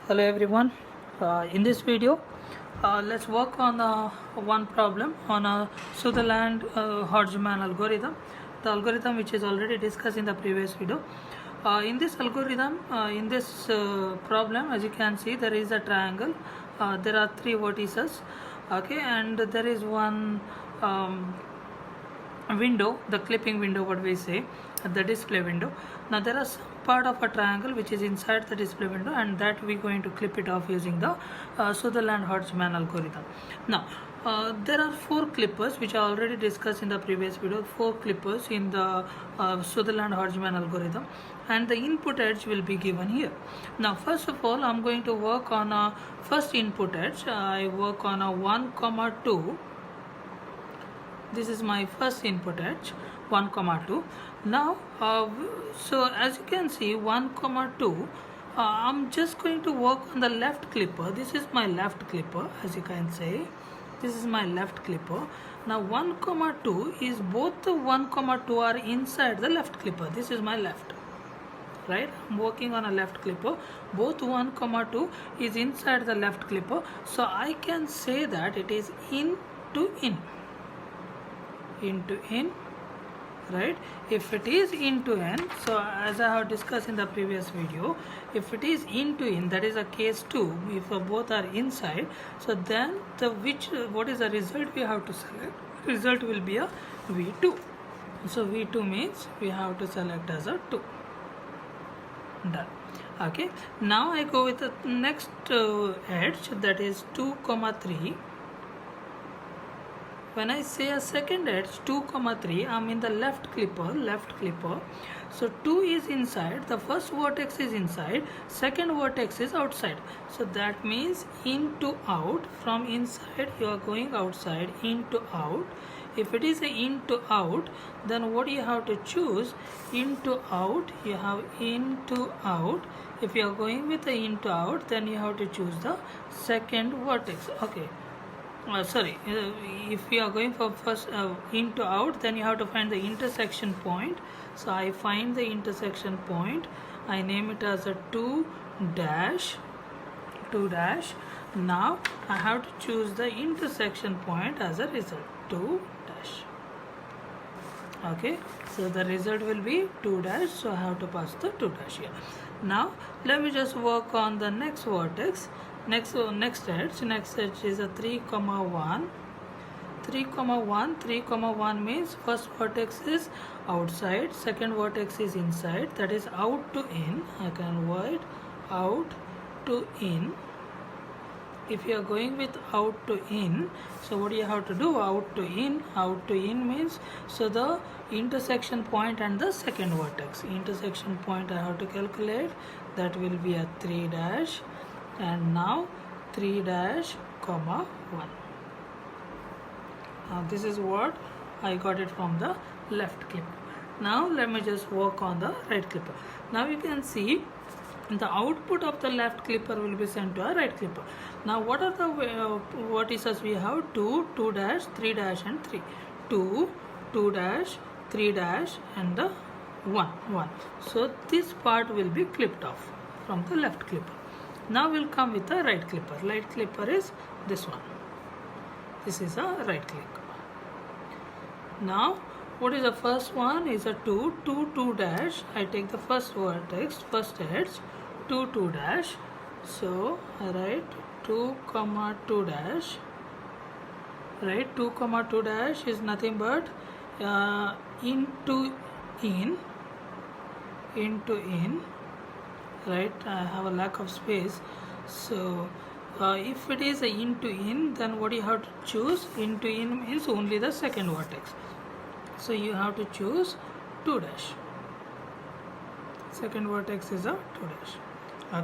Hello everyone. In this video, let's work on one problem on a Sutherland Hodgman algorithm. The algorithm which is already discussed in the previous video. In this algorithm, in this problem, as you can see, there is a triangle. There are three vertices. Okay, and there is one window, the clipping window, what we say, the display window. Now there are some part of a triangle which is inside the display window, and that we're going to clip it off using the Sutherland Hodgman algorithm. Now there are four clippers which I already discussed in the previous video. Four clippers in the Sutherland Hodgman algorithm, and the input edge will be given here. Now first of all, I'm going to work on a first input edge. I work on a 1, 2. This is my first input edge, 1, 2. Now so as you can see, 1, 2, I'm just going to work on the left clipper. This is my left clipper, as you can say. This is my left clipper. Now 1, 2 is both the 1, 2 are inside the left clipper. This is my left, right? I'm working on a left clipper. Both 1, 2 is inside the left clipper, so I can say that it is in to in, into in, right? If it is into n, so as I have discussed in the previous video, if it is into in, that is a case 2. If both are inside, so then what is the result we have to select? Result will be a v2. So v2 means we have to select as a 2. Done. Okay, now I go with the next edge, that is 2, 3. When I say a second edge 2, 3, I'm in the left clipper. So 2 is inside, the first vertex is inside, second vertex is outside. So that means into out, from inside you are going outside, into out. If it is a into out, then what you have to choose? Into out, you have into out. If you are going with the into out, then you have to choose the second vertex. Okay. If we are going for first into out, then you have to find the intersection point. So I find the intersection point, I name it as a 2 dash. Now I have to choose the intersection point as a result, 2 dash. Okay, so the result will be 2 dash, so I have to pass the 2 dash here. Now let me just work on the next vertex. Next edge is a 3, 1. 3, 1 means first vertex is outside, second vertex is inside, that is out to in. I can write out to in. If you are going with out to in, so what do you have to do? Out to in means, so the intersection point and the second vertex. Intersection point I have to calculate, that will be a 3 dash. And now 3 dash, 1. Now this is what I got it from the left clipper. Now let me just work on the right clipper. Now you can see the output of the left clipper will be sent to a right clipper. Now what are the vertices we have? 2, 2 dash, 3 dash and 3. 2, 2 dash, 3 dash and the 1. So this part will be clipped off from the left clipper. Now we'll come with the right clipper. Right clipper is this one. This is a right click. Now what is the first one? Is a 2, 2 dash. I take the first vertex, first edge, 2 dash. So I write 2, 2 dash. Right, 2, 2 dash is nothing but into in. Right, I have a lack of space. So if it is a into in, then what you have to choose? Into in means only the second vertex. So you have to choose 2 dash. Second vertex is a 2 dash.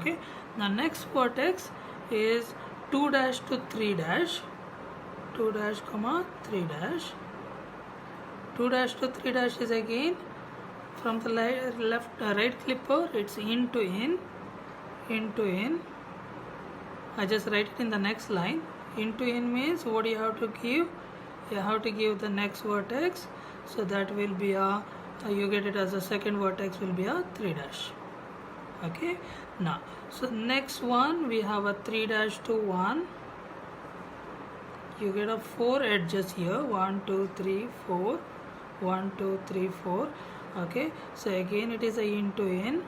Okay. Now next vertex is 2 dash to 3 dash. 2 dash, 3 dash. 2 dash to 3 dash is again from the right clipper, it's into in. I just write it in the next line. Into in means what you have to give? You have to give the next vertex, so that will be a, you get it as a second vertex will be a 3 dash. Okay, now so next one we have a 3 dash to 1. You get a 4 edges here, 1 2 3 4, 1 2 3 4. Okay, so again it is a into in.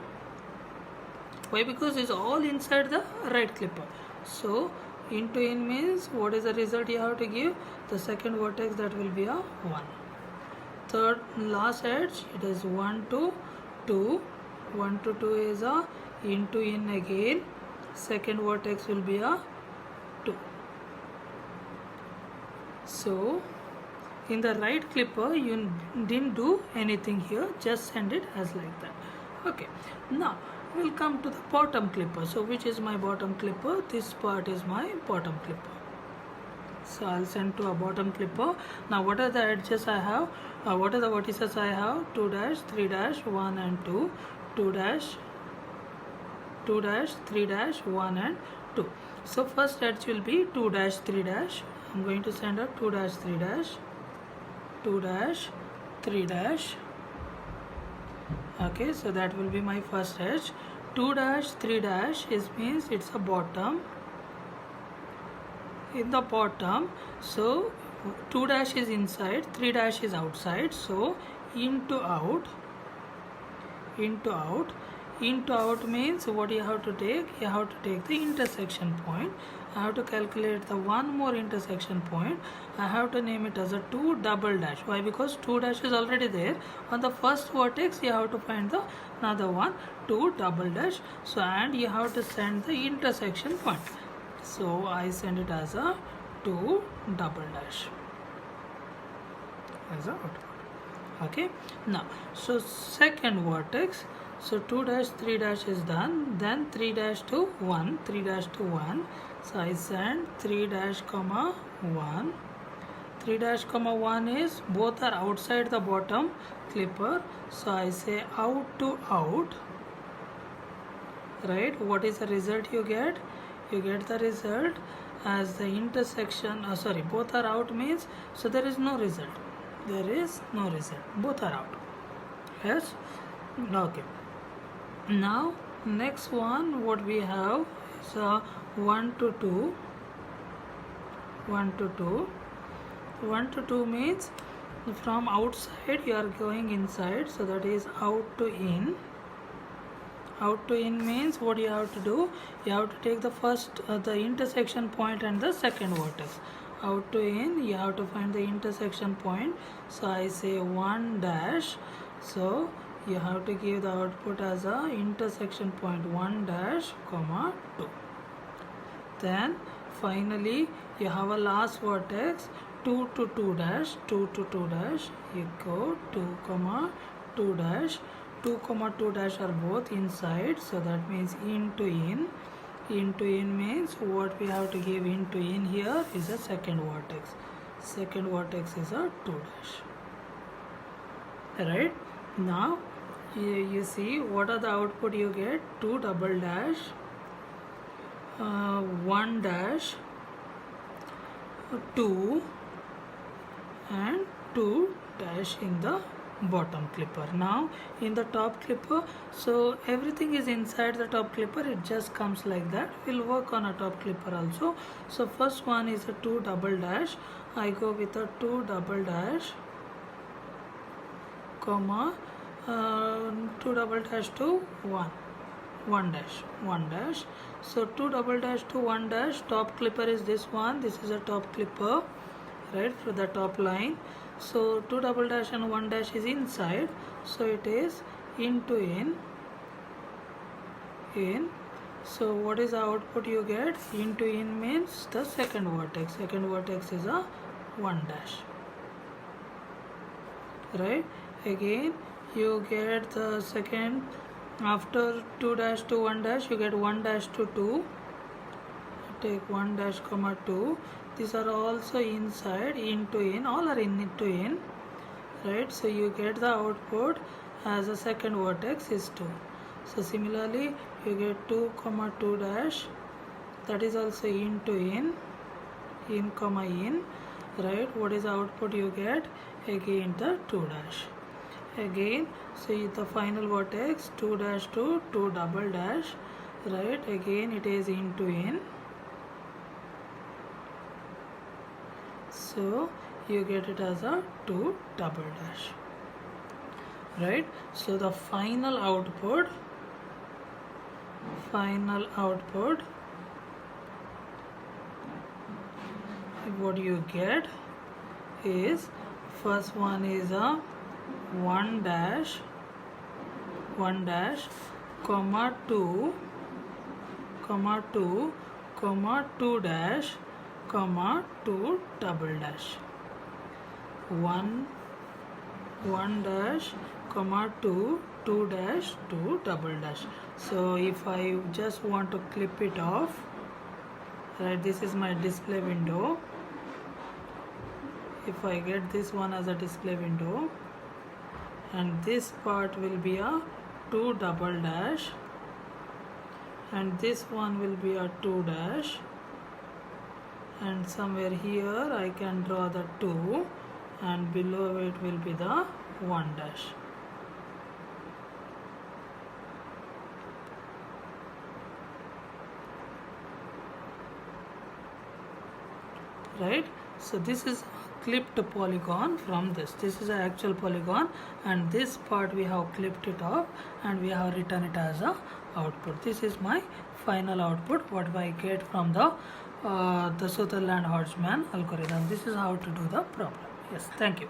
Why? Because it's all inside the right clipper. So into in means what is the result you have to give? The second vertex, that will be a 1. Third last edge, it is 1 to 2. 1 to 2 is a into in again. Second vertex will be a 2. So in the right clipper you didn't do anything here, just send it as like that. Okay, now we'll come to the bottom clipper. So which is my bottom clipper? This part is my bottom clipper. So I'll send to a bottom clipper. Now what are the edges I have? What are the vertices I have? 2 dash, 3 dash, 1 and 2, 2 dash, 2 dash, 3 dash, 1 and 2. So first edge will be 2 dash, 3 dash. I'm going to send a 2 dash, 3 dash, 2 dash, 3 dash. Okay, so that will be my first edge. 2 dash, 3 dash is means it's a bottom. In the bottom, so 2 dash is inside, 3 dash is outside. So into out, into out. Into out means what you have to take? You have to take the intersection point. I have to calculate the one more intersection point. I have to name it as a 2 double dash. Why? Because 2 dash is already there. On the first vertex you have to find the another one, 2 double dash. So and you have to send the intersection point. So I send it as a 2 double dash as a output. Okay, now so second vertex, so 2 dash 3 dash is done, then 3 dash to 1, 3 dash to 1. So I send 3 dash comma 1. 3 dash comma 1 is both are outside the bottom clipper, so I say out to out. Right, what is the result you get? You get the result as the intersection, both are out means, so there is no result. There is no result, both are out. Yes, okay. Now next one what we have is 1 to 2. 1 to 2. 1 to 2 means from outside you are going inside, so that is out to in. Out to in means what you have to do? You have to take the first the intersection point and the second vertex. Out to in, you have to find the intersection point. So I say 1 dash. So you have to give the output as a intersection point 1 dash comma 2. Then finally you have a last vertex 2 to 2 dash. 2 to 2 dash. You go 2 comma 2 dash. 2 comma 2 dash are both inside, so that means into in. Into in means what we have to give into in here is a second vertex. Second vertex is a 2 dash. Right, now you see what are the output you get? 2 double dash, 1 dash, 2 and 2 dash in the bottom clipper. Now in the top clipper, so everything is inside the top clipper, it just comes like that. We'll work on a top clipper also. So first one is a 2 double dash. I go with a 2 double dash comma 2 double dash to 1 dash, 1 dash. So 2 double dash to 1 dash, top clipper is this one. This is a top clipper, right, for the top line. So 2 double dash and 1 dash is inside, so it is into in. So what is the output you get? Into in means the second vertex. Second vertex is a 1 dash. Right, again you get the second, after 2 dash to 1 dash you get 1 dash to 2. Take 1 dash comma 2. These are also inside, into in, all are into in, right? So you get the output as a second vertex is 2. So similarly you get 2 comma 2 dash, that is also into in comma in, right? What is the output you get? Again the 2 dash. again see the final vertex 2 dash to 2 double dash, right? Again it is into in, so you get it as a 2 double dash, right? So the final output what you get is, first one is a 1 dash comma 2 dash comma 2 double dash, 1 dash comma 2 dash 2 double dash. So if I just want to clip it off, right, this is my display window. If I get this one as a display window, and this part will be a 2 double dash, and this one will be a 2 dash, and somewhere here I can draw the 2, and below it will be the 1 dash. Right, so this is clipped polygon from this is an actual polygon, and this part we have clipped it off and we have written it as a output. This is my final output, what I get from the Sutherland-Hodgman algorithm. This is how to do the problem. Yes, thank you.